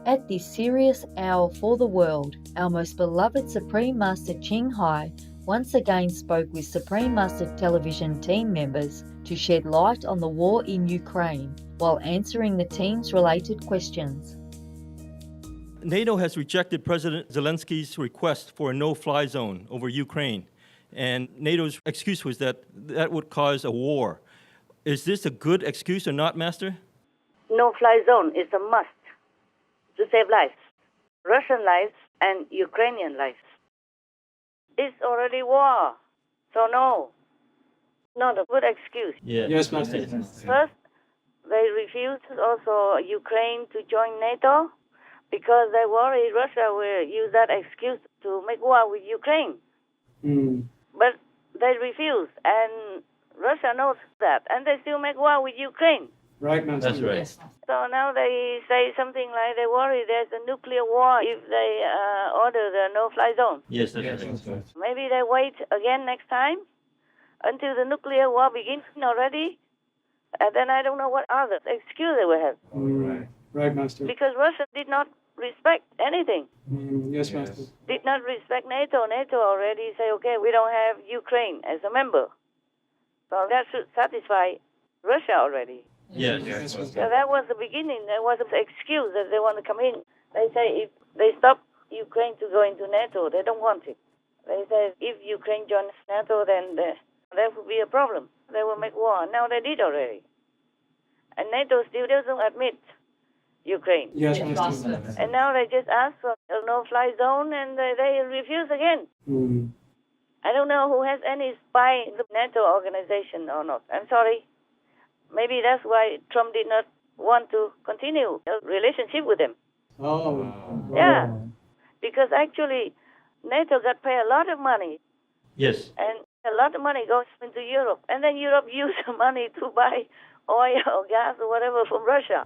At this serious hour for the world, our most beloved Supreme Master Ching Hai once again spoke with Supreme Master television team members to shed light on the war in Ukraine while answering the team's related questions. NATO has rejected President Zelensky's request for a no-fly zone over Ukraine, and NATO's excuse was that would cause a war. Is this a good excuse or not, Master? No-fly zone is a must to save lives, Russian lives and Ukrainian lives. It's already war, so no, not a good excuse. Yes, Master. First, they refused also Ukraine to join NATO because they worry Russia will use that excuse to make war with Ukraine. But they refused, and Russia knows that, and they still make war with Ukraine. Right, Master. That's right. So now they say something like they worry there's a nuclear war if they order the no-fly zone. Yes, that's right. Maybe they wait again next time until the nuclear war begins already, and then I don't know what other excuse they will have. Right, Master. Because Russia did not respect anything. Yes, Master. Did not respect NATO. NATO already say, okay, we don't have Ukraine as a member. So that should satisfy Russia already. Yes. So that was the beginning. That was an excuse that they want to come in. They say if they stop Ukraine to go into NATO, they don't want it. They say if Ukraine joins NATO, then there would be a problem. They will make war. Now they did already. And NATO still doesn't admit Ukraine. Yes, Master. And now they just ask for a no-fly zone, and they refuse again. I don't know who has any spy in the NATO organization or not. I'm sorry. Maybe that's why Trump did not want to continue a relationship with them. Yeah, because actually NATO got paid a lot of money. Yes. And a lot of money goes into Europe. And then Europe used the money to buy oil or gas or whatever from Russia.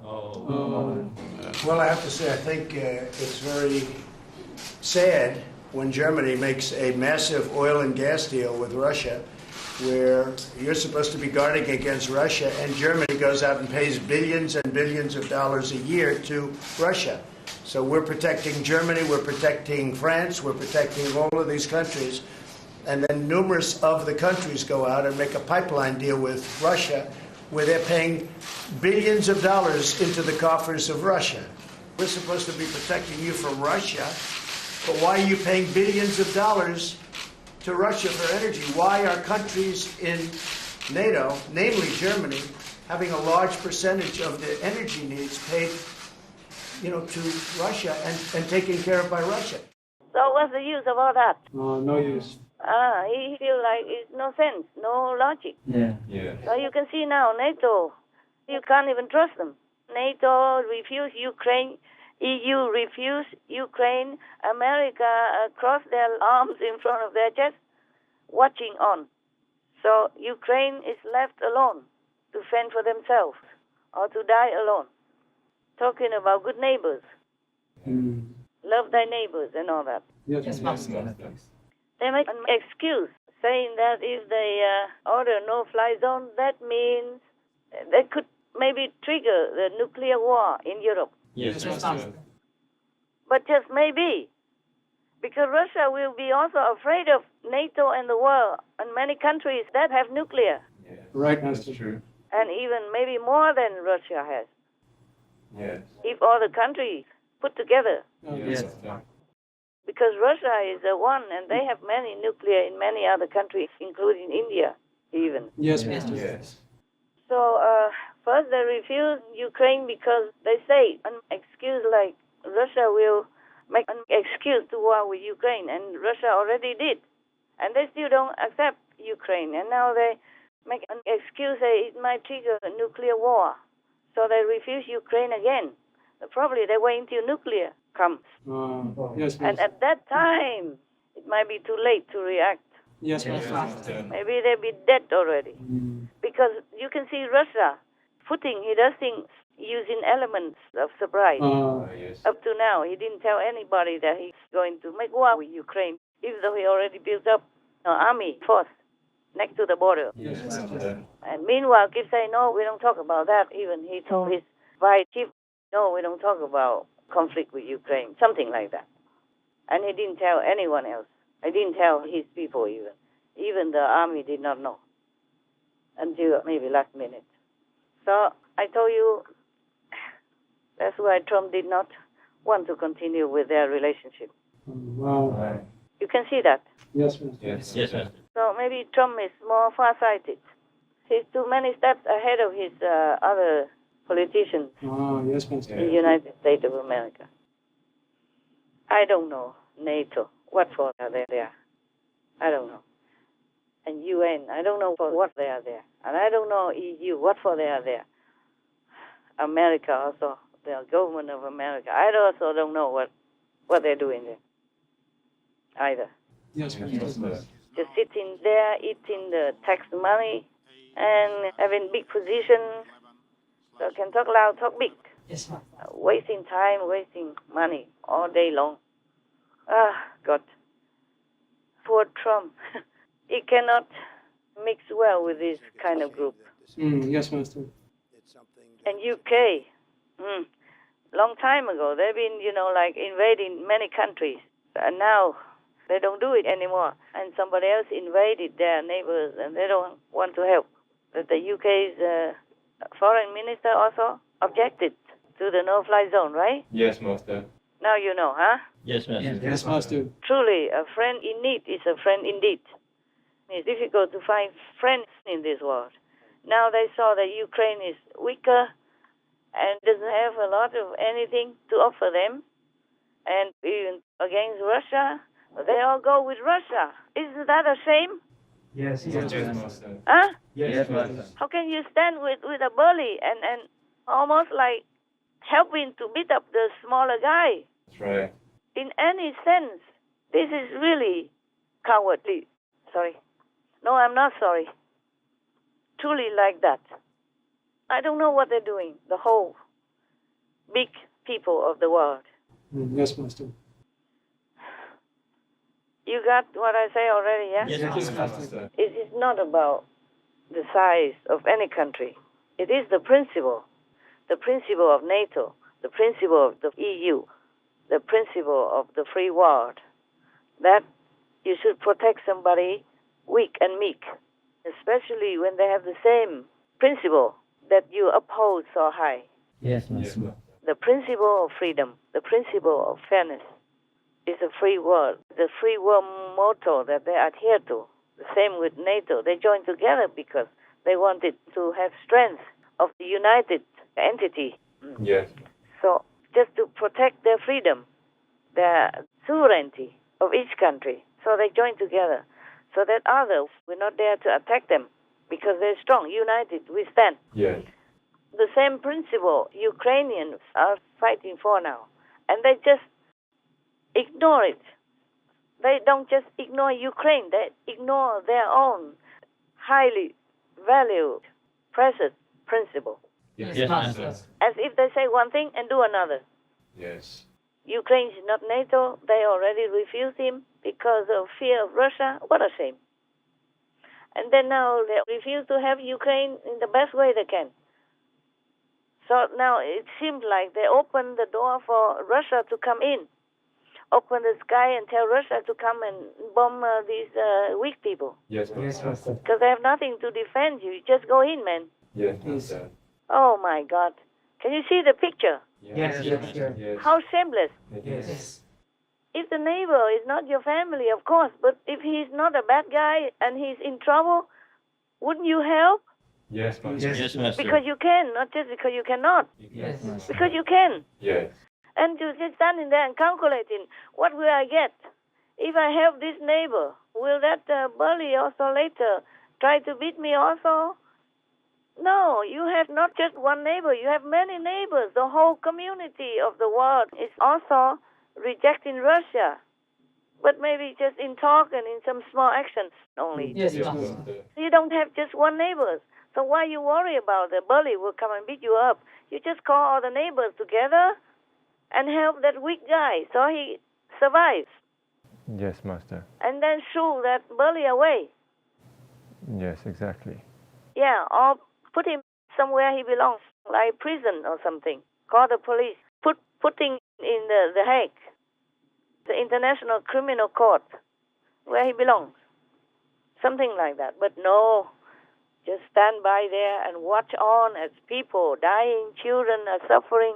Well, I have to say, I think it's very sad when Germany makes a massive oil and gas deal with Russia, where you're supposed to be guarding against Russia, and Germany goes out and pays billions and billions of dollars a year to Russia. So we're protecting Germany, we're protecting France, we're protecting all of these countries, and then numerous of the countries go out and make a pipeline deal with Russia, where they're paying billions of dollars into the coffers of Russia. We're supposed to be protecting you from Russia, but why are you paying billions of dollars to Russia for energy? Why are countries in NATO, namely Germany, having a large percentage of their energy needs paid, to Russia and taken care of by Russia? So what's the use of all that? No use. He feels like it's no sense, no logic. Yeah. So you can see now, NATO, you can't even trust them. NATO refused Ukraine, EU refused Ukraine, America crossed their arms in front of their chest, watching on. So Ukraine is left alone to fend for themselves or to die alone. Talking about good neighbors. Love thy neighbors and all that. Yes, Master. They make an excuse saying that if they order no-fly zone, that means they could maybe trigger the nuclear war in Europe. Yes. But just maybe, because Russia will be also afraid of NATO and the world and many countries that have nuclear. Right, Master. True. And even maybe more than Russia has. Yes. If all the countries put together. Yes. Because Russia is the one, and they have many nuclear in many other countries, including India, even. Yes, Master. Yes. So first they refuse Ukraine because they say an excuse like Russia will make an excuse to war with Ukraine, and Russia already did. And they still don't accept Ukraine, and now they make an excuse say it might trigger a nuclear war. So they refuse Ukraine again. Probably they wait until nuclear comes. Yes, Master. And at that time, it might be too late to react. Yes, Master. Maybe they'll be dead already. Because you can see Russia footing, he does things using elements of surprise. Yes. Up to now, he didn't tell anybody that he's going to make war with Ukraine, even though he already built up an army force next to the border. Yes, Master. And meanwhile, keep saying, no, we don't talk about that. Even he told his vice chief, no, we don't talk about conflict with Ukraine, something like that. And he didn't tell anyone else. He didn't tell his people even. Even the army did not know until maybe last minute. So I told you that's why Trump did not want to continue with their relationship. Wow. Right. You can see that. Yes, Master. Yes, Master. So maybe Trump is more far-sighted. He's too many steps ahead of his other politicians Yes, Master. in the United States of America. I don't know NATO. What for are they there? I don't know. And UN, I don't know for what they are there. And I don't know EU, what for they are there. America also, the government of America. I also don't know what they're doing there either. Yes, Master. Just sitting there, eating the tax money, and having big positions. So can talk loud, talk big. Yes, ma'am. Wasting time, wasting money all day long. God. Poor Trump. He cannot mix well with this kind of group. Yes, Master. And UK, long time ago, they've been, like invading many countries. And now they don't do it anymore. And somebody else invaded their neighbors and they don't want to help. But the UK's foreign minister also objected to the no-fly zone, right? Yes, Master. Now you know, huh? Yes, Master. Yes, Master. Truly, a friend in need is a friend indeed. It's difficult to find friends in this world. Now they saw that Ukraine is weaker and doesn't have a lot of anything to offer them. And even against Russia, they all go with Russia. Isn't that a shame? Yes, Master. Huh? Yes, Master. How can you stand with a bully and almost like helping to beat up the smaller guy? That's right. In any sense, this is really cowardly. Sorry. No, I'm not sorry. Truly like that. I don't know what they're doing, the whole big people of the world. Yes, Master. You got what I say already, yeah? Yes, Master. It is not about the size of any country. It is the principle of NATO, the principle of the EU, the principle of the free world, that you should protect somebody weak and meek, especially when they have the same principle that you uphold so high. Yes, Yes, ma'am. The principle of freedom, the principle of fairness is a free world. The free world motto that they adhere to. The same with NATO. They joined together because they wanted to have strength of the united entity. Yes. So just to protect their freedom, their sovereignty of each country. So they joined together so that others will not dare to attack them because they're strong, united, we stand. Yes. The same principle Ukrainians are fighting for now. And they just ignore it. They don't just ignore Ukraine, they ignore their own highly valued, precious principle. Yes, Yes, Master. Master. As if they say one thing and do another. Yes. Ukraine is not NATO. They already refused him because of fear of Russia. What a shame. And then now they refuse to have Ukraine in the best way they can. So now it seems like they open the door for Russia to come in. Open the sky and tell Russia to come and bomb these weak people. Yes, Yes, Master. Master. Because they have nothing to defend you. Just go in, man. Yes, Master. Oh, my God. Can you see the picture? Yes, yes, sure. Yes. How shameless. Yes. If the neighbor is not your family, of course, but if he's not a bad guy and he's in trouble, wouldn't you help? Yes, Master. Yes, Master. Because you can, not just because you cannot. Yes, Master. Because you can. Yes. And you just standing there and calculating, what will I get? If I help this neighbor, will that bully also later try to beat me also? No, you have not just one neighbor, you have many neighbors. The whole community of the world is also rejecting Russia. But maybe just in talk and in some small actions only. Yes, Yes, Master. Master. You don't have just one neighbor. So why you worry about the bully will come and beat you up? You just call all the neighbors together and help that weak guy so he survives. Yes, Master. And then shoo that bully away. Yes, exactly. Yeah, or put him somewhere he belongs, like prison or something. Call the police. Putting the Hague, the International Criminal Court, where he belongs. Something like that. But no, just stand by there and watch on as people dying, children are suffering.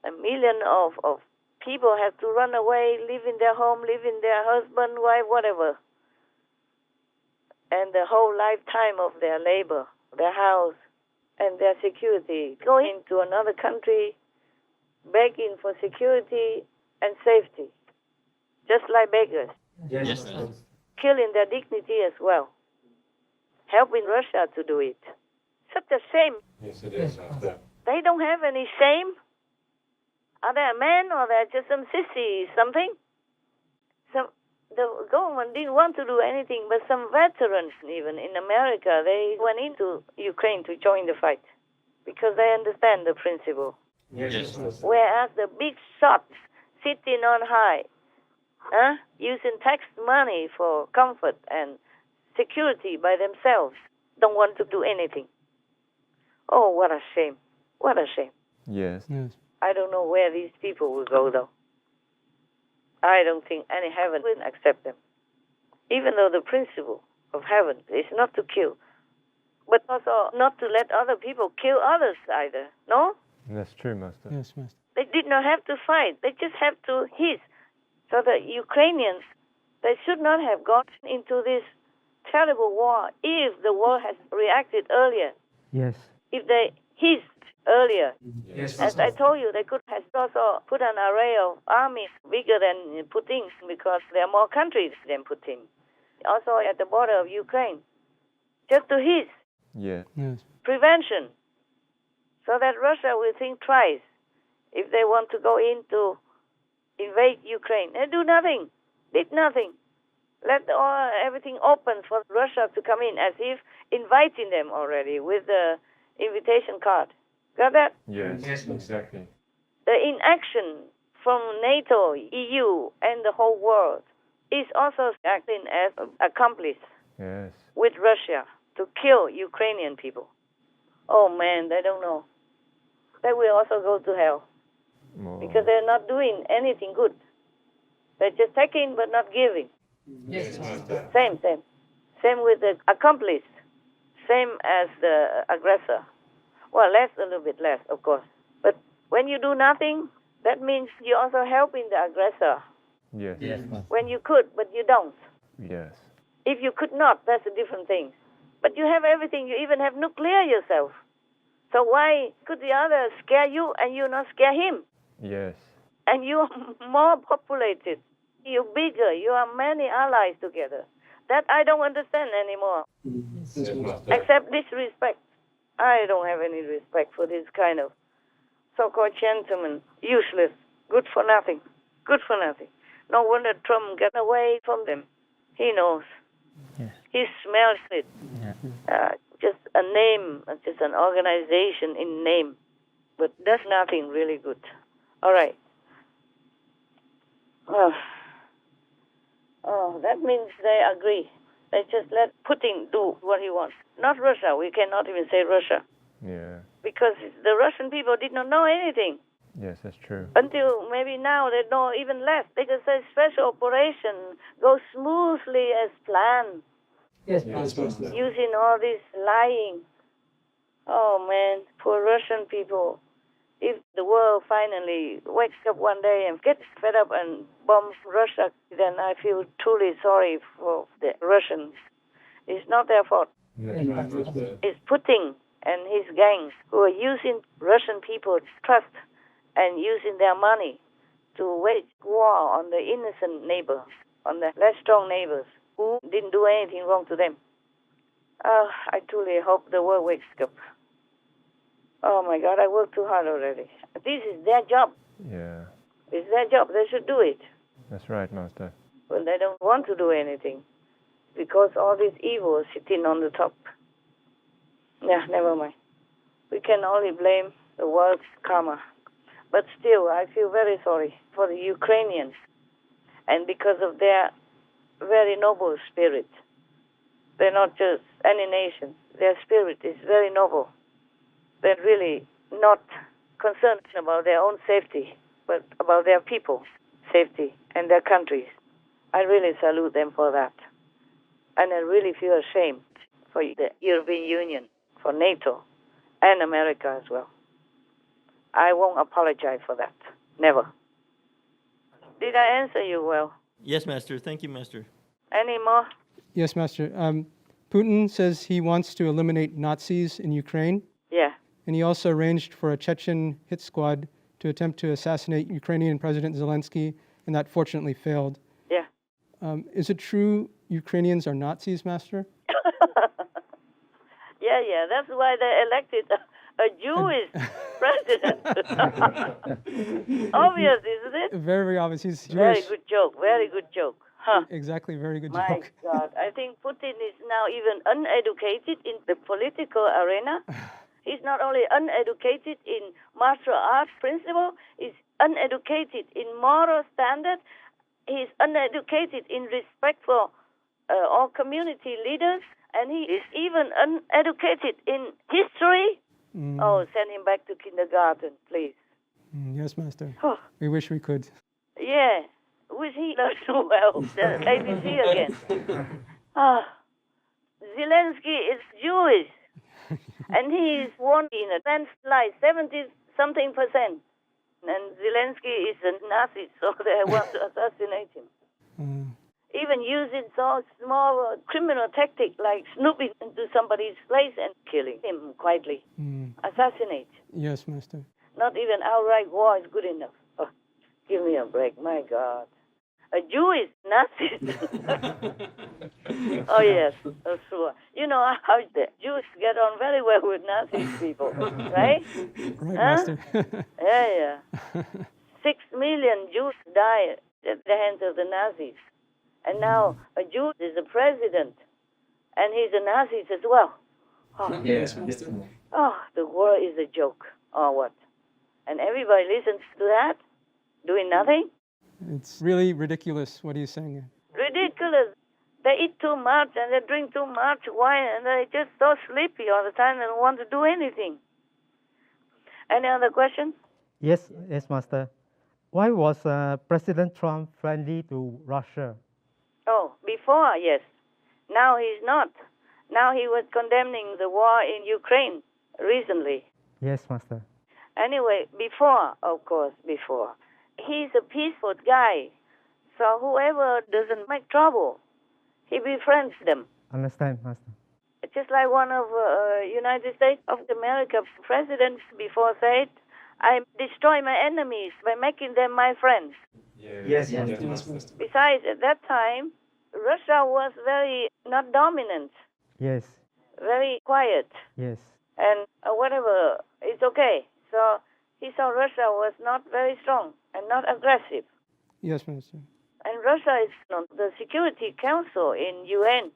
A million of people have to run away, live in their home, live in their husband, wife, whatever. And the whole lifetime of their labor, their house, and their security. Going into another country, begging for security and safety, just like beggars. Yes. Killing their dignity as well. Helping Russia to do it. Such a shame. Yes, it is, Master. They don't have any shame. Are they a man or they're just some sissy something? The government didn't want to do anything, but some veterans, even in America, they went into Ukraine to join the fight because they understand the principle. Yes, Master. Whereas the big shots sitting on high, using tax money for comfort and security by themselves, don't want to do anything. Oh, what a shame. What a shame. Yes. I don't know where these people will go, though. I don't think any heaven will accept them. Even though the principle of heaven is not to kill, but also not to let other people kill others either. No? That's true, Master. Yes, Master. They did not have to fight. They just have to hit. So the Ukrainians, they should not have gone into this terrible war if the world has reacted earlier. Yes. If they hissed earlier. Yes, As I told you, they could have also put an array of armies bigger than Putin's because there are more countries than Putin. Also at the border of Ukraine. Just to hiss. Yeah. Yes. Prevention. So that Russia will think twice if they want to go in to invade Ukraine. They do nothing. Did nothing. Let everything open for Russia to come in as if inviting them already with the invitation card. Got that? Yes. Yes. Exactly. The inaction from NATO, EU, and the whole world is also acting as an accomplice Yes. with Russia to kill Ukrainian people. Oh man, they don't know. They will also go to hell Oh. because they're not doing anything good. They're just taking but not giving. Yes, Master. Same. Same with the accomplice. Same as the aggressor. Well, a little bit less, of course. But when you do nothing, that means you're also helping the aggressor. Yes. Yes. When you could, but you don't. Yes. If you could not, that's a different thing. But you have everything. You even have nuclear yourself. So why could the other scare you and you not scare him? Yes. And you are more populated. You're bigger. You are many allies together. That I don't understand anymore. Yes, Master. Except disrespect. I don't have any respect for this kind of so-called gentlemen. Useless. Good for nothing. Good for nothing. No wonder Trump got away from them. He knows. Yes. He smells it. Yeah. Just a name, just an organization in name. But does nothing really good. All right. Oh, that means they agree. They just let Putin do what he wants. Not Russia. We cannot even say Russia. Yeah. Because the Russian people did not know anything. Yes, that's true. Until maybe now they know even less. They can say special operation goes smoothly as planned. Yes. Yes, Master. Using all this lying. Oh man, poor Russian people. If the world finally wakes up one day and gets fed up and bombs Russia, then I feel truly sorry for the Russians. It's not their fault. That's right, Master. It's Putin and his gangs who are using Russian people's trust and using their money to wage war on the innocent neighbors, on the less strong neighbors who didn't do anything wrong to them. I truly hope the world wakes up. Oh my God, I worked too hard already. This is their job. Yeah. It's their job. They should do it. That's right, Master. But they don't want to do anything because all this evil is sitting on the top. Yeah, never mind. We can only blame the world's karma. But still, I feel very sorry for the Ukrainians. And because of their very noble spirit. They're not just any nation. Their spirit is very noble. They're really not concerned about their own safety, but about their people's safety and their countries. I really salute them for that. And I really feel ashamed for the European Union, for NATO, and America as well. I won't apologize for that. Never. Did I answer you well? Yes, Master. Thank you, Master. Any more? Yes, Master. Putin says he wants to eliminate Nazis in Ukraine, Yeah. and he also arranged for a Chechen hit squad to attempt to assassinate Ukrainian President Zelensky, and that fortunately failed. Yeah. Is it true Ukrainians are Nazis, Master? Yeah. That's why they elected a Jewish president. Obvious, isn't it? Very, very obvious. He's Jewish. Very good joke. Very good joke. Huh. Exactly, very good My joke. God. I think Putin is now even uneducated in the political arena. He's not only uneducated in martial arts principle, he's uneducated in moral standard, he's uneducated in respect for all community leaders, and he is even uneducated in history. Oh, send him back to kindergarten, please. Yes, Master. Oh. We wish we could. Yeah, wish he learned so well. The ABC again. Zelensky is Jewish, and he is won in a landslide, 70-something%. And Zelensky is a Nazi, so they want to assassinate him. Even using so small criminal tactic like snooping into somebody's place and killing him quietly. Assassinate. Yes, Master. Not even outright war is good enough. Oh, give me a break, my God. A Jewish Nazi. Oh, yes, that's true. You know how the Jews get on very well with Nazi people, right? Right, Master. Yeah. 6 million Jews died at the hands of the Nazis. And now a Jew is the president, and he's a Nazi as well. Oh, Yes, Master. oh, the war is a joke, or what? And everybody listens to that, doing nothing? It's really ridiculous what he's saying. Ridiculous. They eat too much and they drink too much wine and they're just so sleepy all the time and don't want to do anything. Any other questions? Yes, Master. Why was President Trump friendly to Russia? Oh, before, yes. Now he's not. Now he was condemning the war in Ukraine recently. Yes, Master. Anyway, before, of course, before. He's a peaceful guy. So whoever doesn't make trouble, he befriends them. Understand, Master. Just like one of United States of America presidents before said, I destroy my enemies by making them my friends. Yes, Master. Besides, at that time, Russia was very not dominant, Yes, very quiet, yes. and whatever, it's okay. So he saw Russia was not very strong and not aggressive. Yes, Master. And Russia is on the Security Council in UN.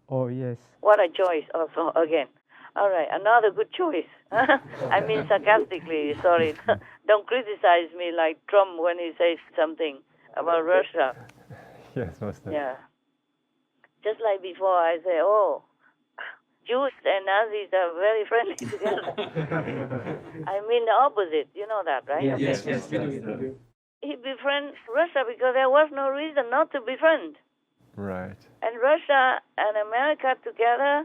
Oh, yes. What a choice also again. All right, another good choice. I mean sarcastically, sorry. Don't criticize me like Trump when he says something about Russia. Yes, Master. Yeah. Just like before, I say, oh, Jews and Nazis are very friendly together. I mean the opposite. You know that, right? Yes, we do. He befriends Russia because there was no reason not to befriend. Right. And Russia and America together,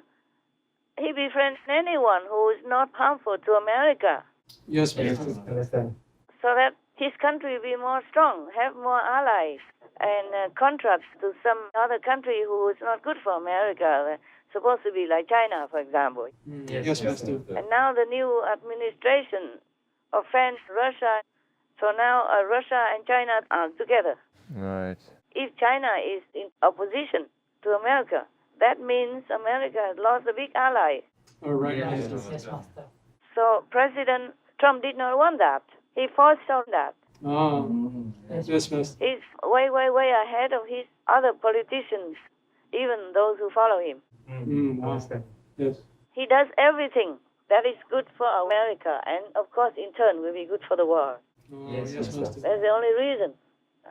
he befriends anyone who is not harmful to America. Yes, Master. Understand. So that his country will be more strong, have more allies, and contrast to some other country who is not good for America, supposed to be like China, for example. Yes, Master. And now the new administration offends Russia, so now Russia and China are together. Right. If China is in opposition to America, that means America has lost a big ally. All right. Yes, Master. So President Trump did not want that. He forced on that. Yes, Master. He's way, way, way ahead of his other politicians, even those who follow him. Master. Yes. He does everything that is good for America, and of course, in turn, will be good for the world. Yes, Master. That's the only reason.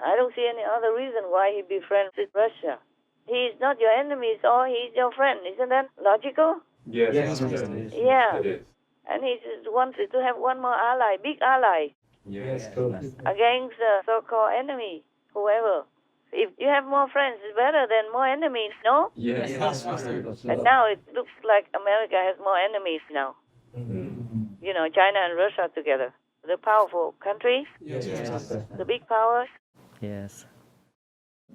I don't see any other reason why he befriends with Russia. He is not your enemy, so he is your friend. Isn't that logical? Yes, Yes, Master. Master. Yeah. It is. And he just wanted to have one more ally, big ally. Yes, true. against the so-called enemy, whoever. If you have more friends, it's better than more enemies, no? Yes, Master. And now it looks like America has more enemies now. You know, China and Russia together. The powerful countries, Yes, Master. the big powers. Yes.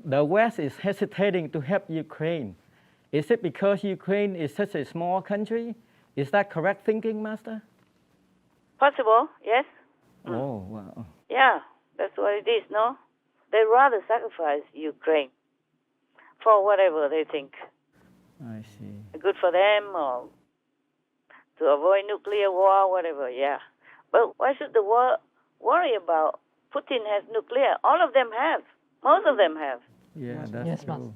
The West is hesitating to help Ukraine. Is it because Ukraine is such a small country? Is that correct thinking, Master? Possible, yes? Oh, wow. Yeah, that's what it is, no? They rather sacrifice Ukraine for whatever they think. I see. Good for them or to avoid nuclear war, whatever, yeah. But why should the world worry about Putin has nuclear? All of them have. Most of them have. Yeah, that's Yes, true.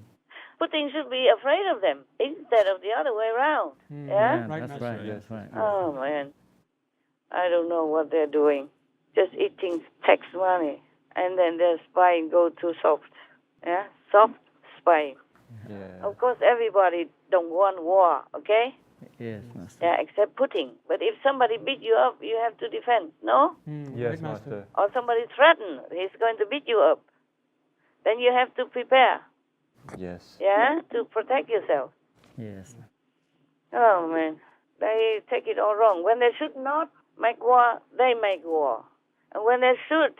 Putin should be afraid of them instead of the other way around. Yeah? Right, that's Master. right. That's right. Oh, man. I don't know what they're doing. Just eating tax money. And then they're spying go too soft. Yeah? Soft spying. Yeah. Of course, everybody don't want war, okay? Yes, Master. Yeah, except Putin. But if somebody beat you up, you have to defend, no? Yes, Right, Master. Or somebody threaten he's going to beat you up. Then you have to prepare, Yes. yeah, to protect yourself. Yes. Oh, man. They take it all wrong. When they should not make war, they make war. And when they should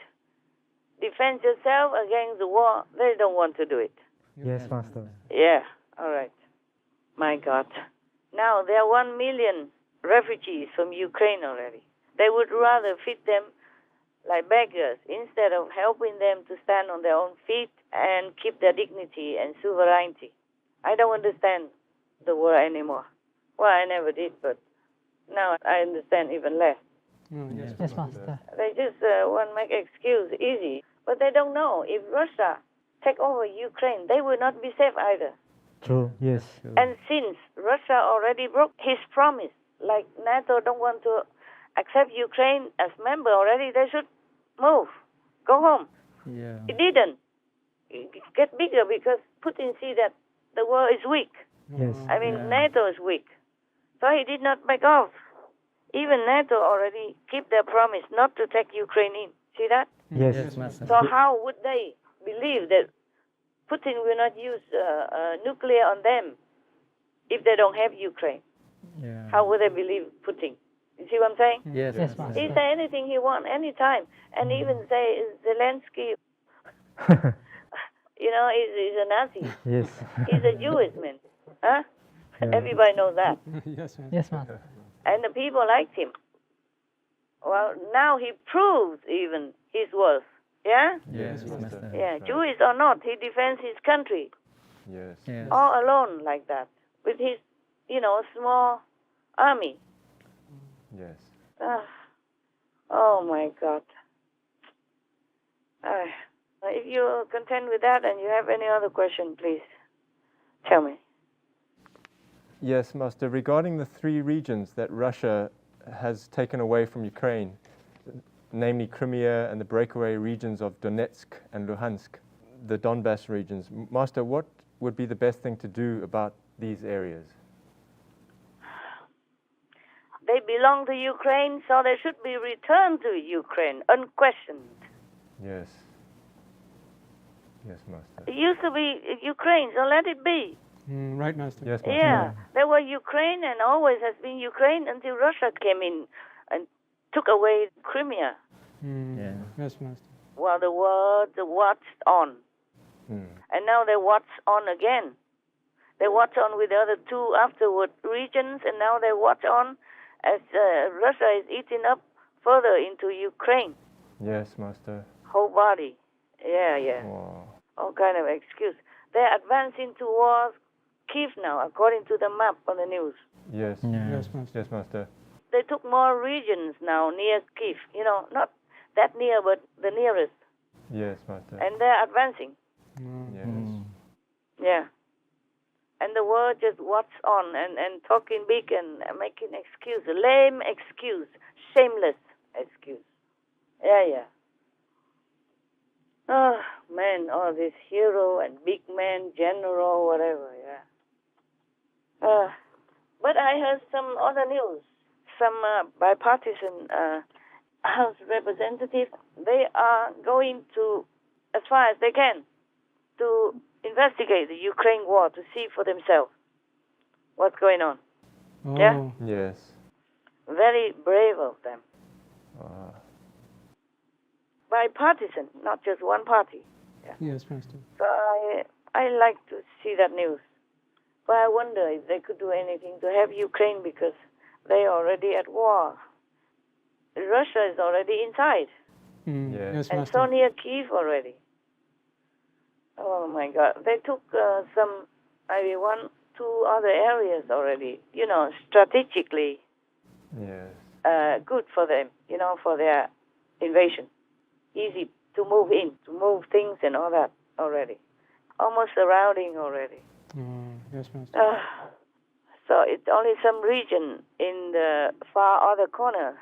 defend yourself against the war, they don't want to do it. Yes, Master. Yeah, all right. My God. Now, there are 1 million refugees from Ukraine already. They would rather feed them like beggars instead of helping them to stand on their own feet and keep their dignity and sovereignty. I don't understand the war anymore. Well, I never did, but now I understand even less. Yes, Yes, Master. They just want to make excuse easy, but they don't know if Russia take over Ukraine, they will not be safe either. True. Yes. And since Russia already broke his promise, like NATO don't want to accept Ukraine as member already, they should move, go home. Yeah. It didn't. It get bigger because Putin see that the world is weak. Yes. I mean, NATO is weak. So he did not back off. Even NATO already keep their promise not to take Ukraine in. See that? Yes. Yes, Master. So how would they believe that Putin will not use nuclear on them if they don't have Ukraine? Yeah. How would they believe Putin? You see what I'm saying? Yes, Yes, Master. He say anything he want, anytime, and even say Zelensky, you know, is a Nazi. Yes. He's a Jewish man, huh? Yeah. Everybody knows that, Yes, Master. Yes, Master. and the people liked him. Well, now he proves even his worth. Yeah, Yes, Master. Master. yeah. Right. Jewish or not, he defends his country Yes. Yes. all alone like that with his, you know, small army. Yes. Oh my God. If you're content with that and you have any other question, please tell me. Yes, Master. Regarding the 3 regions that Russia has taken away from Ukraine, namely Crimea and the breakaway regions of Donetsk and Luhansk, the Donbass regions, Master, what would be the best thing to do about these areas? They belong to Ukraine, so they should be returned to Ukraine, unquestioned. Yes. Yes, Master. It used to be Ukraine, so let it be. Right, Master. Yes, Master. Yeah, they were Ukraine and always has been Ukraine until Russia came in and took away Crimea. Yeah. Yes, Master. Well, the world watched on, and now they watch on again. They watch on with the other 2 afterward regions, and now they watch on as Russia is eating up further into Ukraine. Yes, Master. Whole body. Yeah, yeah. Wow. All kind of excuse. They're advancing towards Kiev now, according to the map on the news. Yes. Yeah. Yes, Master. Yes, Master. They took more regions now near Kiev. You know, not that near, but the nearest. Yes, Master. And they're advancing. Yes. Yeah. And the world just watch on and talking big and making excuse, lame excuse, shameless excuse. Yeah, yeah. Oh, man, all this hero and big man, general, whatever, yeah. But I heard some other news, some bipartisan House Representatives, they are going to, as far as they can, to investigate the Ukraine war to see for themselves what's going on. Oh. Yeah? Yes. Very brave of them. Ah. Bipartisan, not just one party. Yes, Master. So I like to see that news. But I wonder if they could do anything to help Ukraine because they are already at war. Russia is already inside. Yeah. Yes, And Master. so near Kyiv already. Oh my God. They took some, maybe 1, 2 other areas already, strategically Yes. good for them, for their invasion. Easy to move in, to move things and all that already. Almost surrounding already. Yes, Master. So it's only some region in the far other corner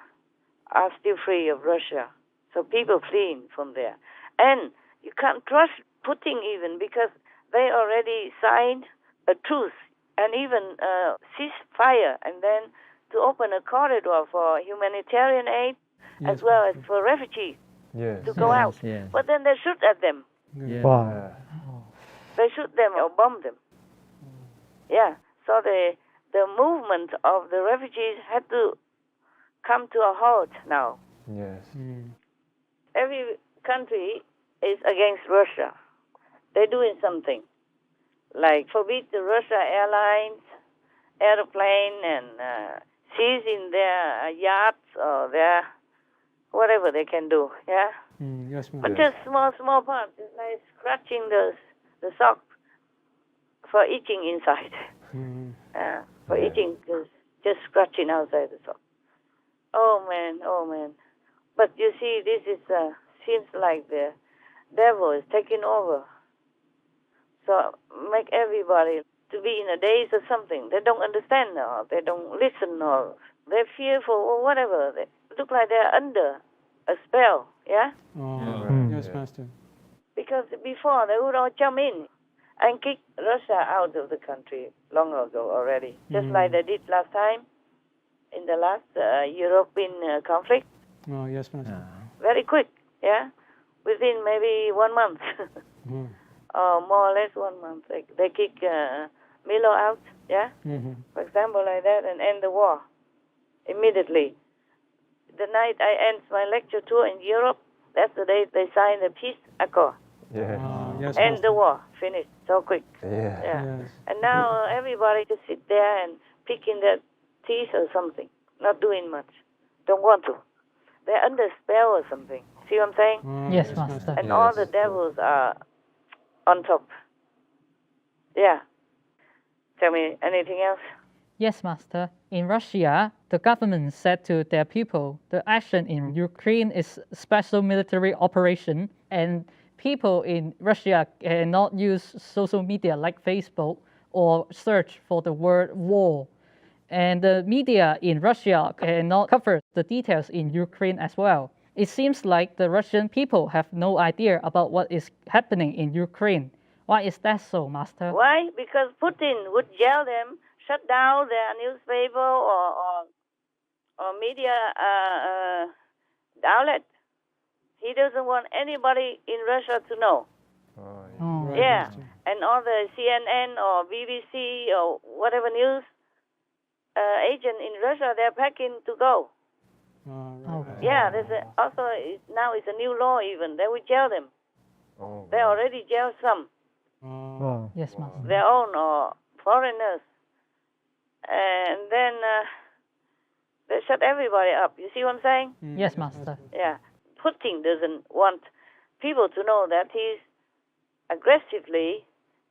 are still free of Russia. So people fleeing from there. And you can't trust Putin even because they already signed a truce and even ceasefire and then to open a corridor for humanitarian aid Yes, as well as for refugees Yes. to go out. Yes. But then they shoot at them. Yeah. Wow. They shoot them or bomb them. Yeah. So the movement of the refugees had to come to a halt now. Yes. Every country is against Russia. They're doing something, like forbid the Russia airlines, airplane, and seizing their yachts or their whatever they can do. Yeah. Yes, Master. But just small parts, it's like scratching the sock for itching inside. For itching, just scratching outside the sock. Oh man. But you see, this is seems like the devil is taking over. So make everybody to be in a daze or something. They don't understand or they don't listen or they're fearful or whatever. They look like they're under a spell. Yeah. Yes, Master. Because before they would all jump in and kick Russia out of the country long ago already, just like they did last time in the last European conflict. Oh, yes, Master. Very quick, yeah, within maybe 1 month, or more or less 1 month. They kick Milo out, yeah, for example, like that, and end the war immediately. The night I end my lecture tour in Europe, that's the day they signed the peace accord. Yeah. Yes, End Master. the war, finished, so quick. Yeah. Yes. And now everybody just sit there and picking their teeth or something, not doing much. Don't want to. They're under spell or something. See what I'm saying? Yes, Master. And all the devils are on top. Yeah. Tell me anything else? Yes, Master. In Russia, the government said to their people, the action in Ukraine is a special military operation, and people in Russia cannot use social media like Facebook or search for the word war. And the media in Russia cannot cover the details in Ukraine as well. It seems like the Russian people have no idea about what is happening in Ukraine. Why is that so, Master? Why? Because Putin would yell them, shut down their newspaper or media outlet. He doesn't want anybody in Russia to know. Right, Yeah, Master. and all the CNN or BBC or whatever news agent in Russia, they're packing to go. Right. Yeah, now it's a new law even. They will jail them. Oh, They already jailed some, Wow. Yes, Master. their own or foreigners. And then they shut everybody up. You see what I'm saying? Yes, Master. Yeah. Putin doesn't want people to know that he's aggressively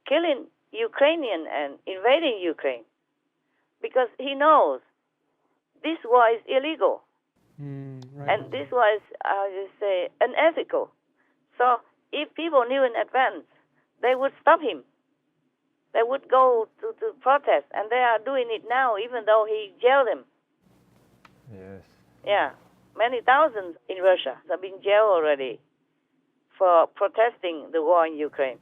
killing Ukrainian and invading Ukraine. Because he knows this war is illegal. Right. And this was, unethical. So if people knew in advance, they would stop him. They would go to protest, and they are doing it now, even though he jailed them. Yes. Yeah, many thousands in Russia have been jailed already for protesting the war in Ukraine.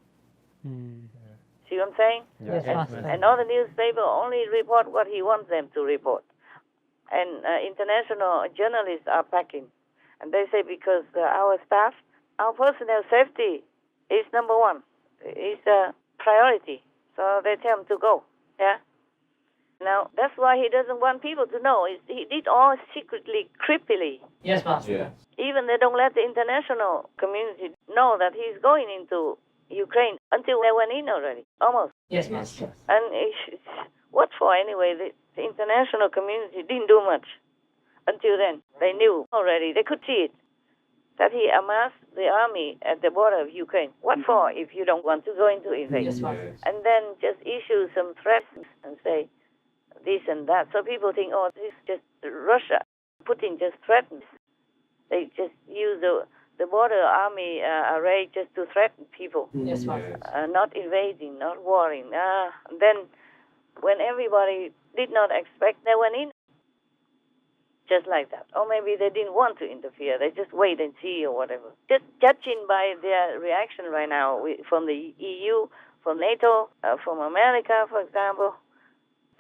See what I'm saying? Yes, Master. And all the newspapers only report what he wants them to report. And international journalists are packing. And they say because our staff, our personnel safety is number one. It's a priority. So they tell him to go. Yeah. Now, that's why he doesn't want people to know. He did all secretly, creepily. Yes, Master. Yeah. Even they don't let the international community know that he's going into Ukraine until they went in already, almost. Yes, Master. And what for anyway? The international community didn't do much until then. They knew already. They could see it, that he amassed the army at the border of Ukraine. What for if you don't want to go into invade? Yes, Master. And then just issue some threats and say this and that. So people think, oh, this is just Russia. Putin just threatens. They just use the border army array just to threaten people. Yes, Master. Not invading, not warring. Then when everybody did not expect, they went in just like that. Or maybe they didn't want to interfere. They just wait and see or whatever. Just judging by their reaction right now from the EU, from NATO, from America, for example,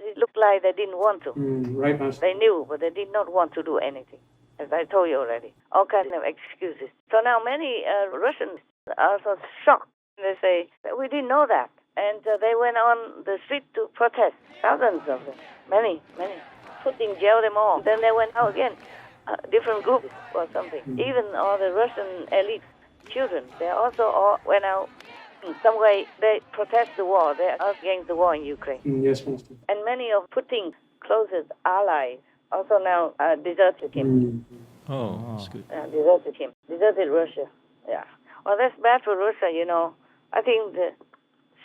it looked like they didn't want to. Right, Master. They knew, but they did not want to do anything, as I told you already. All kinds of excuses. So now many Russians are so shocked. They say, we didn't know that. And they went on the street to protest. Thousands of them. Many. Putin jailed them all. Then they went out again. Different groups or something. Even all the Russian elite children, they also all went out. In some way, they protest the war. They are against the war in Ukraine. Yes, Master. And many of Putin's closest allies also now deserted him. Oh, that's good. Deserted him. Deserted Russia. Yeah. Well, that's bad for Russia, you know. I think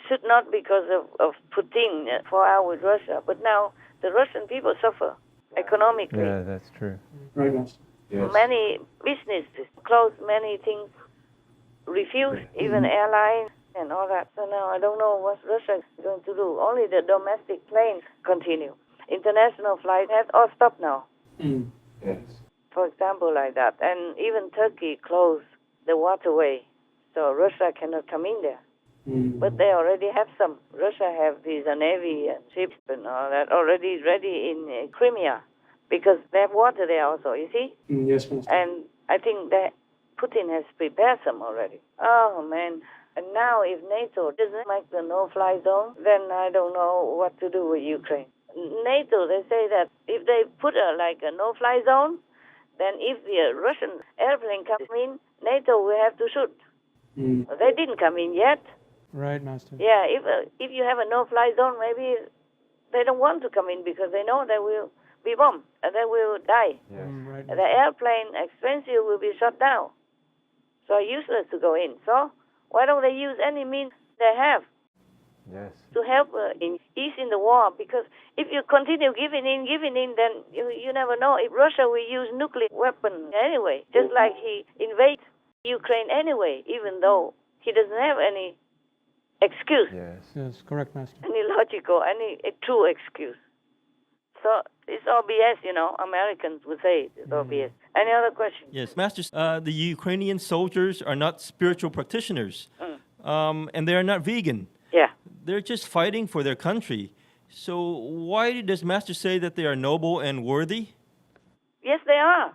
should not because of Putin fall out with Russia, but now the Russian people suffer economically. Yeah, that's true. Right, Master. Yes. Many businesses closed, many things refused, even airlines and all that. So now I don't know what Russia is going to do. Only the domestic planes continue. International flights have all stopped now. Yes. For example, like that. And even Turkey closed the waterway, so Russia cannot come in there. But they already have some. Russia have these navy and ships and all that already ready in Crimea because they have water there also, you see? Yes, Master. And I think that Putin has prepared some already. Oh, man. And now if NATO doesn't make the no-fly zone, then I don't know what to do with Ukraine. NATO, they say that if they put a no-fly zone, then if the Russian airplane comes in, NATO will have to shoot. They didn't come in yet. Right, Master. Yeah, if you have a no-fly zone, maybe they don't want to come in because they know they will be bombed and they will die. Yes. Right. The airplane expensive will be shut down. So useless to go in. So why don't they use any means they have Yes. to help ease in the war? Because if you continue giving in, then you never know if Russia will use nuclear weapons anyway. Just like he invades Ukraine anyway, even though he doesn't have any excuse, Yes, correct, Master. any logical, any true excuse. So it's all BS, you know. Americans would say it's all BS. Any other questions? Yes, Masters, the Ukrainian soldiers are not spiritual practitioners, and they are not vegan. Yeah. They're just fighting for their country. So why does Master say that they are noble and worthy? Yes, they are.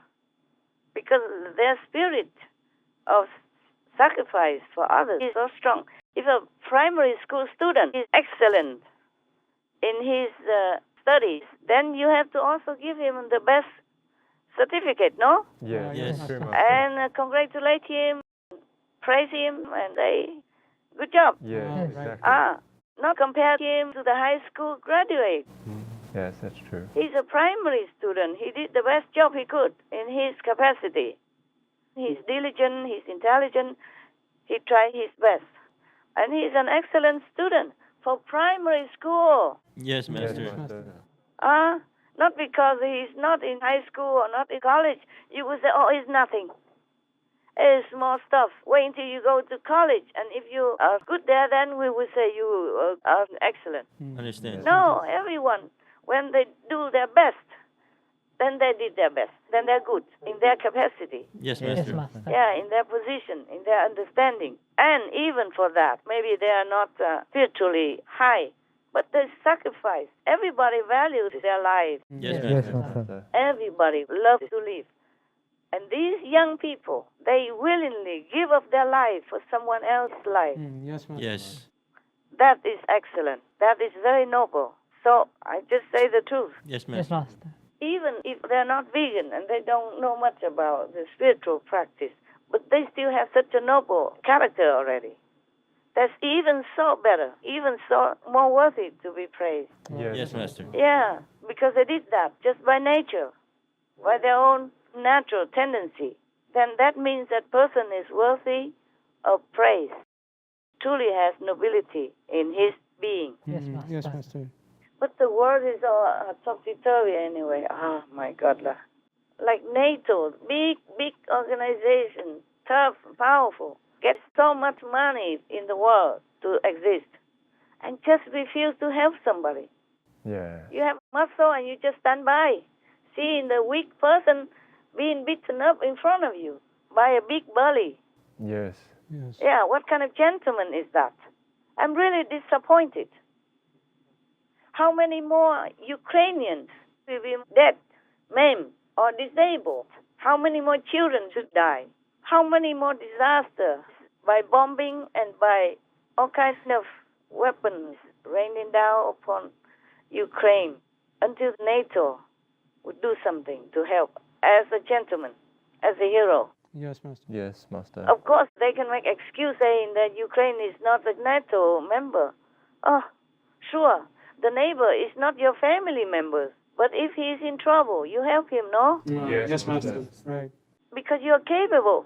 Because their spirit of sacrifice for others is so strong. If a primary school student is excellent in his studies, then you have to also give him the best certificate, no? Yeah, Yes. that's true, Master. And congratulate him, praise him, and say, good job. Yeah, exactly. Not compare him to the high school graduate. Yes, that's true. He's a primary student. He did the best job he could in his capacity. He's diligent, he's intelligent, he tried his best. And he's an excellent student for primary school. Yes, Master. Yes, Master. Not because he's not in high school or not in college. You would say, oh, it's nothing. It's small stuff. Wait until you go to college. And if you are good there, then we would say you are excellent. Understand. No, everyone, when they do their best, then they did their best. Then they're good in their capacity. Yes, Yes, Master. Master. Yeah, in their position, in their understanding. And even for that, maybe they are not spiritually high, but they sacrifice. Everybody values their life. Yes, Yes, Master. Master. Everybody loves to live. And these young people, they willingly give up their life for someone else's life. Yes, Master. Yes. That is excellent. That is very noble. So I just say the truth. Yes, Yes, Master. Master. Even if they're not vegan and they don't know much about the spiritual practice, but they still have such a noble character already. That's even so better, even so more worthy to be praised. Yes, Master. Yeah, because they did that just by nature, by their own natural tendency. Then that means that person is worthy of praise, truly has nobility in his being. Yes, Master. Yes, Master. But the world is all topsy-turvy anyway. Oh, my God. Like NATO, big organization, tough, powerful, gets so much money in the world to exist and just refuse to help somebody. Yeah. You have muscle and you just stand by, seeing the weak person being beaten up in front of you by a big bully. Yes. Yes. Yeah, what kind of gentleman is that? I'm really disappointed. How many more Ukrainians will be dead, maimed, or disabled? How many more children should die? How many more disasters by bombing and by all kinds of weapons raining down upon Ukraine until NATO would do something to help as a gentleman, as a hero? Yes, Master. Yes, Master. Of course, they can make excuse saying that Ukraine is not a NATO member. Oh, sure. The neighbor is not your family member. But if he is in trouble, you help him, no? Yes, Master. Right. Because you're capable.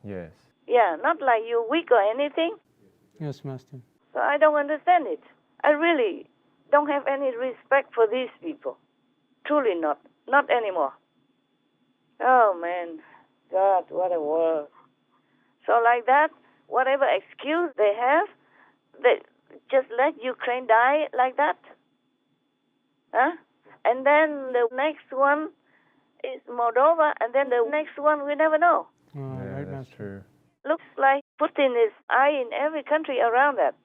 Yes. Yeah, not like you're weak or anything. Yes, Master. So I don't understand it. I really don't have any respect for these people. Truly not. Not anymore. Oh, man. God, what a world. So like that, whatever excuse they have, they just let Ukraine die like that. Huh? And then the next one is Moldova, and then the next one we never know. Oh, Yeah, right, that's Master. true. Looks like Putin is eyeing every country around that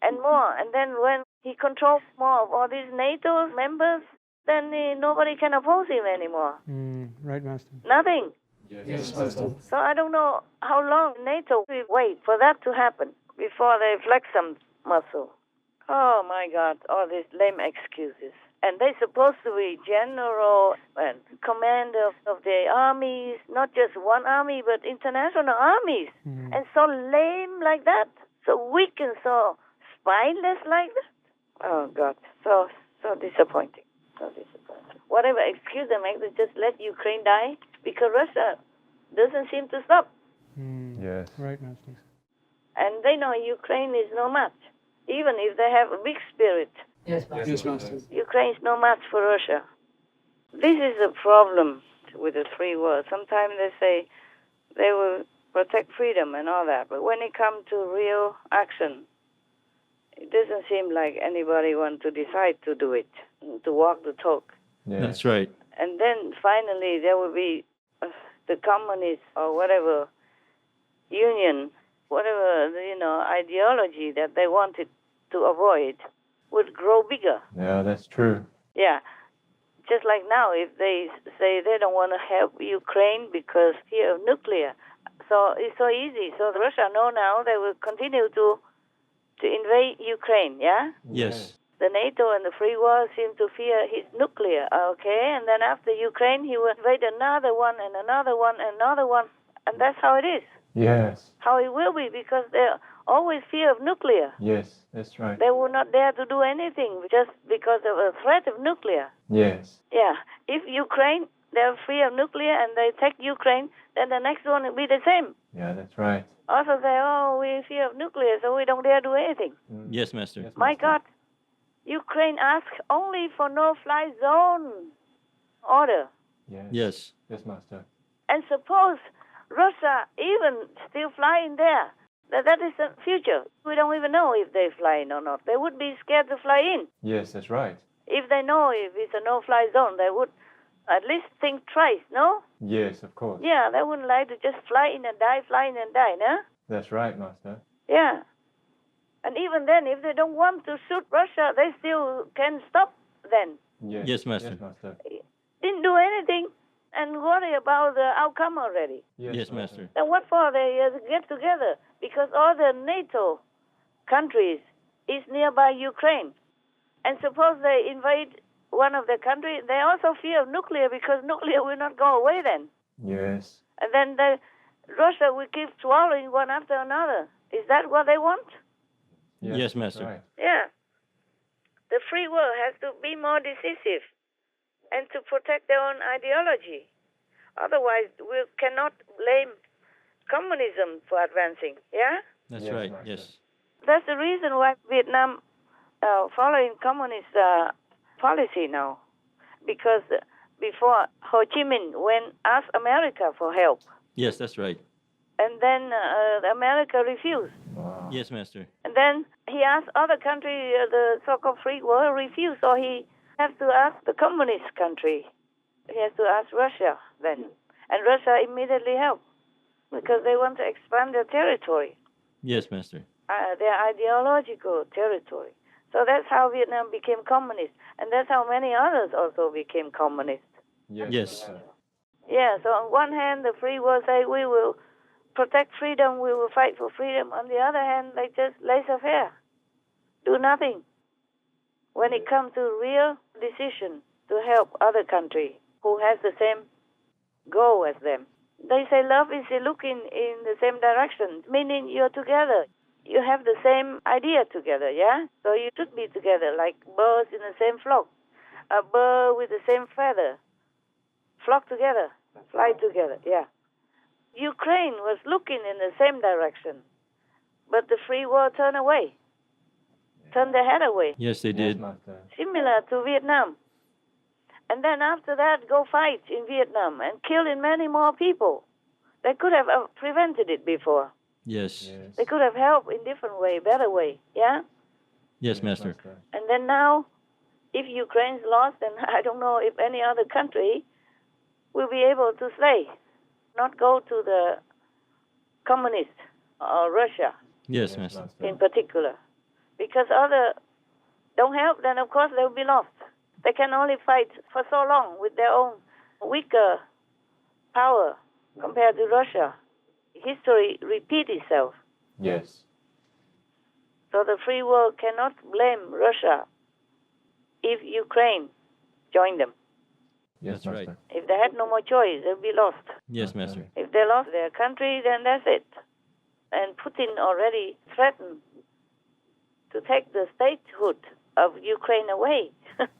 and more. And then when he controls more of all these NATO members, then nobody can oppose him anymore. Right, Master. Nothing. Yes, Master. So I don't know how long NATO will wait for that to happen before they flex some muscle. Oh, my God, all these lame excuses. And they're supposed to be general and commander of the armies, not just one army, but international armies. And so lame like that, so weak and so spineless like that. Oh, God, so disappointing. So disappointing. Whatever excuse they make, they just let Ukraine die because Russia doesn't seem to stop. Yes. Right, Master. And they know Ukraine is no match. Even if they have a big spirit, Yes, Master. Ukraine is no match for Russia. This is a problem with the free world. Sometimes they say they will protect freedom and all that, but when it comes to real action, it doesn't seem like anybody wants to decide to do it, to walk the talk. Yeah. That's right. And then finally there will be the communist or whatever union, whatever, ideology that they wanted to avoid would grow bigger. Yeah, that's true. Yeah. Just like now, if they say they don't want to help Ukraine because fear of nuclear, so it's so easy. So Russia know now they will continue to invade Ukraine, yeah? Yes. The NATO and the free world seem to fear his nuclear, okay? And then after Ukraine, he will invade another one and another one and another one. And that's how it is. Yes. How it will be, because they always fear of nuclear. Yes, that's right. They will not dare to do anything just because of a threat of nuclear. Yes. Yeah. If Ukraine, they're free of nuclear and they take Ukraine, then the next one will be the same. Yeah, that's right. Also say, oh, we fear of nuclear, so we don't dare do anything. Yes, Master. Yes, My Master. God, Ukraine asks only for no-fly zone order. Yes. Yes. Yes, Master. And suppose Russia even still flying there, that is the future. We don't even know if they fly in or not. They would be scared to fly in. Yes, that's right. If they know if it's a no-fly zone, they would at least think twice, no? Yes, of course. Yeah, they wouldn't like to just fly in and die, no? That's right, Master. Yeah. And even then, if they don't want to shoot Russia, they still can stop then. Yes. Yes, Master. Yes, Master. Didn't do anything. and worry about the outcome already. Yes, Master. Then what for they get together? Because all the NATO countries is nearby Ukraine. And suppose they invade one of the countries, they also fear of nuclear because nuclear will not go away then. Yes. And then Russia will keep swallowing one after another. Is that what they want? Yes, Master. Right. Yeah. The free world has to be more decisive and to protect their own ideology. Otherwise, we cannot blame communism for advancing. Yeah? That's Yes, right. Master. Yes. That's the reason why Vietnam following communist policy now. Because before, Ho Chi Minh went asked America for help. Yes, that's right. And then America refused. Wow. Yes, Master. And then he asked other countries, the so-called free world refused. So he has to ask the communist country. He has to ask Russia then. And Russia immediately helped because they want to expand their territory, Yes, Master. their ideological territory. So that's how Vietnam became communist. And that's how many others also became communist. Yes. Yes. Master. Yeah, so on one hand, the free world say we will protect freedom, we will fight for freedom. On the other hand, they just laissez-faire, do nothing. When it comes to real decision to help other country who has the same goal as them, they say love is looking in the same direction, meaning you're together. You have the same idea together, yeah? So you should be together like birds in the same flock. A bird with the same feather. Flock together, fly together, yeah. Ukraine was looking in the same direction, but the free world turned away, turned their head away, Yes, they Yes, did. Master. similar to Vietnam. And then after that, go fight in Vietnam and killing many more people. They could have prevented it before. Yes. Yes. They could have helped in different way, better way, yeah? Yes, Master. And then now, if Ukraine's lost, then I don't know if any other country will be able to stay, not go to the communist or Russia Yes, Master. in particular. Because other don't help, then of course they'll be lost. They can only fight for so long with their own weaker power compared to Russia. History repeats itself. Yes. So the free world cannot blame Russia if Ukraine joined them. Yes, That's right. Master. If they had no more choice, they'll be lost. Yes, Master. If they lost their country, then that's it. And Putin already threatened to take the statehood of Ukraine away.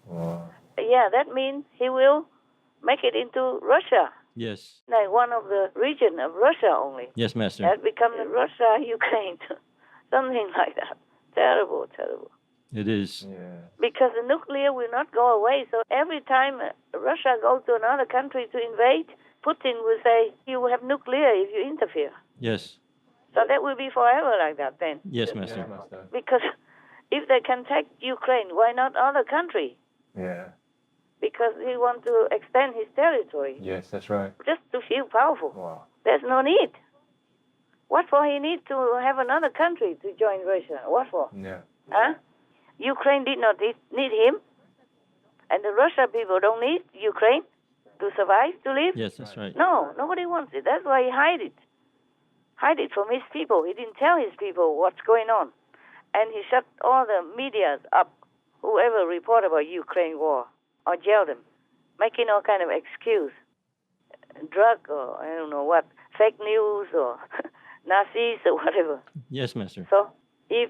Wow. Yeah, that means he will make it into Russia, Yes. like one of the region of Russia only. Yes, Master. That becomes Russia, Ukraine, something like that. Terrible, terrible. It is. Yeah. Because the nuclear will not go away. So every time Russia goes to another country to invade, Putin will say, you will have nuclear if you interfere. Yes. So that will be forever like that then. Yes, Yes, Master. Master. Because if they can take Ukraine, why not other country? Yeah. Because he wants to extend his territory Yes, that's right. just to feel powerful. Wow. There's no need. What for he need to have another country to join Russia? What for? Yeah. Huh? Ukraine did not need him. And the Russian people don't need Ukraine to survive, to live. Yes, that's right. No, nobody wants it. That's why he hide it. Hide it from his people. He didn't tell his people what's going on. And he shut all the media up, whoever report about Ukraine war, or jail them, making all kind of excuse. Drug or I don't know what, fake news or Nazis or whatever. Yes, Master. So if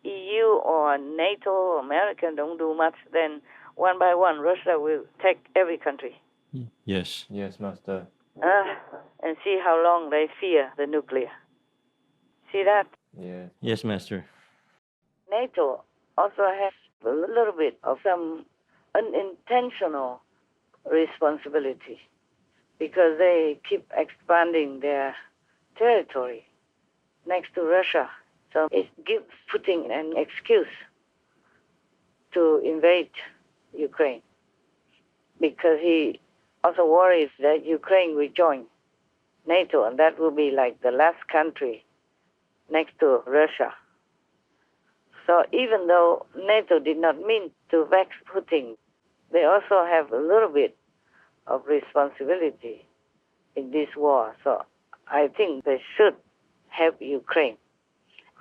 EU or NATO or America don't do much, then one by one Russia will take every country. Yes. Yes, Master. And see how long they fear the nuclear. See that? Yeah. Yes, Master. NATO also has a little bit of some unintentional responsibility because they keep expanding their territory next to Russia. So it gives Putin an excuse to invade Ukraine because he also worries that Ukraine will join NATO, and that will be like the last country next to Russia. So even though NATO did not mean to vex Putin, they also have a little bit of responsibility in this war. So I think they should help Ukraine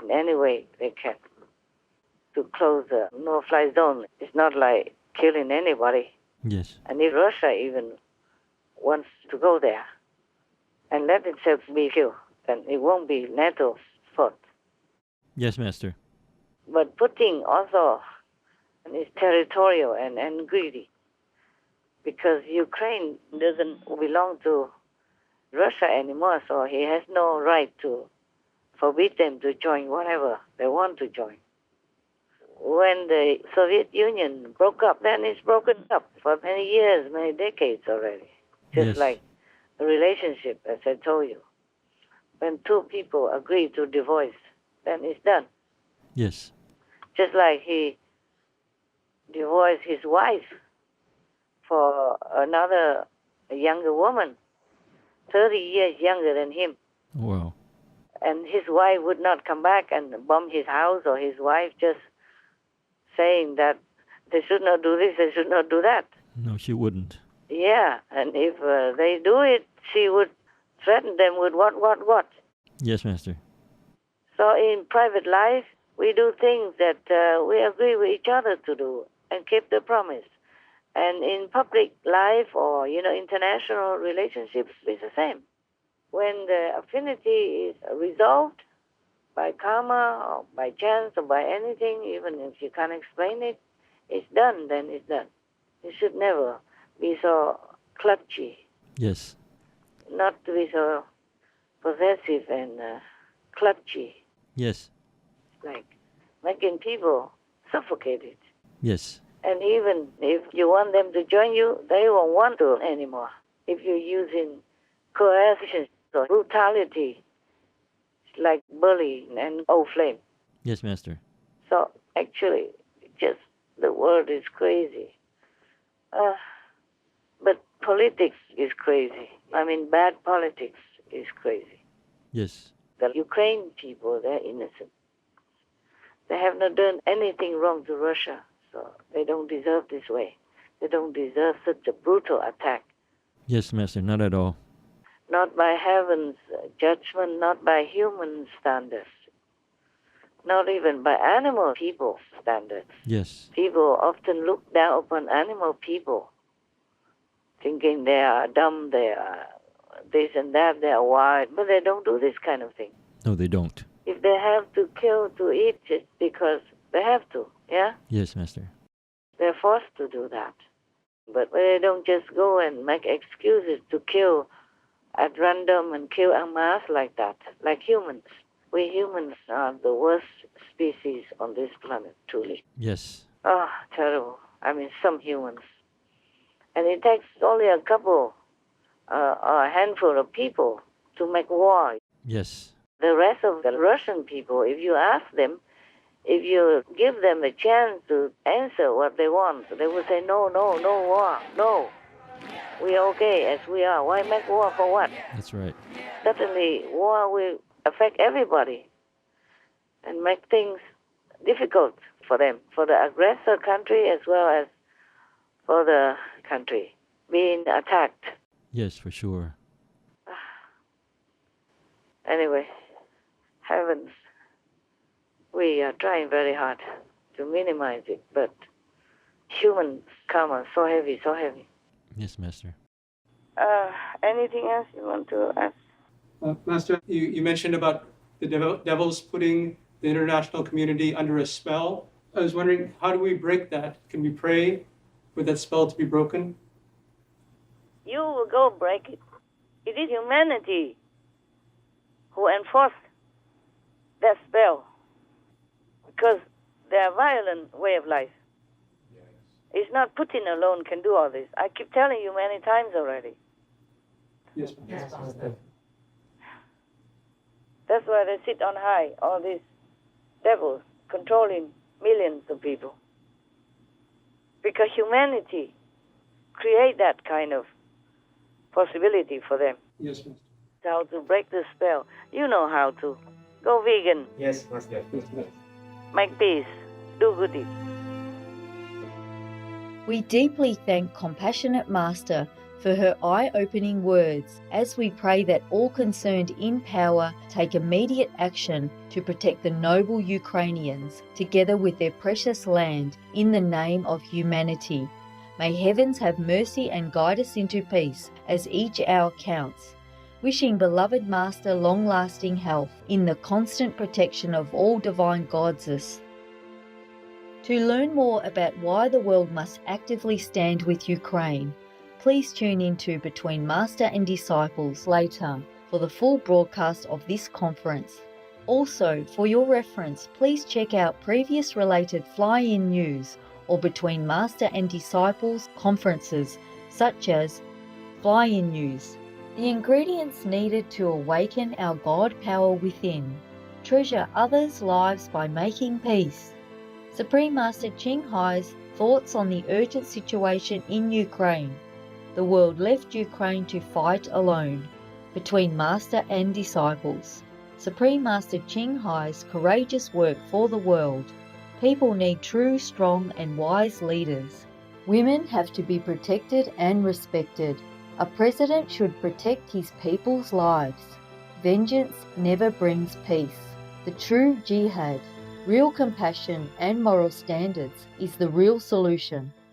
in any way they can to close the no-fly zone. It's not like killing anybody. Yes. And if Russia even wants to go there and let itself be killed, then it won't be NATO's fault. Yes, Master. But Putin also is territorial and greedy, because Ukraine doesn't belong to Russia anymore, so he has no right to forbid them to join whatever they want to join. When the Soviet Union broke up, then it's broken up for many years, many decades already. Just Yes. like a relationship, as I told you. When two people agree to divorce, then it's done. Yes. Just like he divorced his wife for another younger woman, 30 years younger than him. Wow. And his wife would not come back and bomb his house, or his wife just saying that they should not do this, they should not do that. No, she wouldn't. Yeah, and if they do it, she would threaten them with what. Yes, Master. So in private life, we do things that we agree with each other to do and keep the promise. And in public life or, international relationships, it's the same. When the affinity is resolved by karma or by chance or by anything, even if you can't explain it, it's done, then it's done. You should never be so clutchy, Yes. not to be so possessive and clutchy, Yes. like making people suffocated. Yes. And even if you want them to join you, they won't want to anymore. If you're using coercion or brutality, like bullying and old flame. Yes, Master. So actually, just the world is crazy. But politics is crazy. I mean, bad politics is crazy. Yes. The Ukraine people, they're innocent. They have not done anything wrong to Russia, so they don't deserve this way. They don't deserve such a brutal attack. Yes, Master. Not at all. Not by heaven's judgment, not by human standards, not even by animal people standards. Yes. People often look down upon animal people, thinking they are dumb, they are this and that, they are wild, but they don't do this kind of thing. No, they don't. If they have to kill to eat, it's because they have to, yeah? Yes, Master. They're forced to do that. But they don't just go and make excuses to kill at random and kill en masse like that, like humans. We humans are the worst species on this planet, truly. Yes. Oh, terrible. I mean, some humans. And it takes only a couple, or a handful of people to make war. Yes. The rest of the Russian people, if you ask them, if you give them a chance to answer what they want, they will say, no war, no. We are okay as we are. Why make war for what? That's right. Certainly, war will affect everybody and make things difficult for them, for the aggressor country as well as for the country being attacked. Yes, for sure. Anyway, heavens, we are trying very hard to minimize it, but human karma so heavy, so heavy. Yes, Master. Anything else you want to ask? Master, you mentioned about the devils putting the international community under a spell. I was wondering, how do we break that? Can we pray for that spell to be broken? You will go break it. It is humanity who enforced that spell, because they are violent way of life. It's not Putin alone can do all this. I keep telling you many times already. Yes, Master. That's why they sit on high, all these devils controlling millions of people. Because humanity create that kind of possibility for them. Yes, Master. How to break the spell. You know how to. Go vegan. Yes, Master. Yes, Master. Make peace. Do good deeds. We deeply thank Compassionate Master for her eye-opening words as we pray that all concerned in power take immediate action to protect the noble Ukrainians together with their precious land in the name of humanity. May heavens have mercy and guide us into peace as each hour counts. Wishing beloved Master long-lasting health in the constant protection of all divine goddesses. To learn more about why the world must actively stand with Ukraine, please tune into Between Master and Disciples later for the full broadcast of this conference. Also, for your reference, please check out previous related fly-in news or Between Master and Disciples conferences such as Fly-in News. The ingredients needed to awaken our God power within. Treasure others' lives by making peace. Supreme Master Ching Hai's thoughts on the urgent situation in Ukraine. The world left Ukraine to fight alone. Between Master and Disciples. Supreme Master Ching Hai's courageous work for the world. People need true, strong and wise leaders. Women have to be protected and respected. A president should protect his people's lives. Vengeance never brings peace. The true jihad, real compassion and moral standards is the real solution.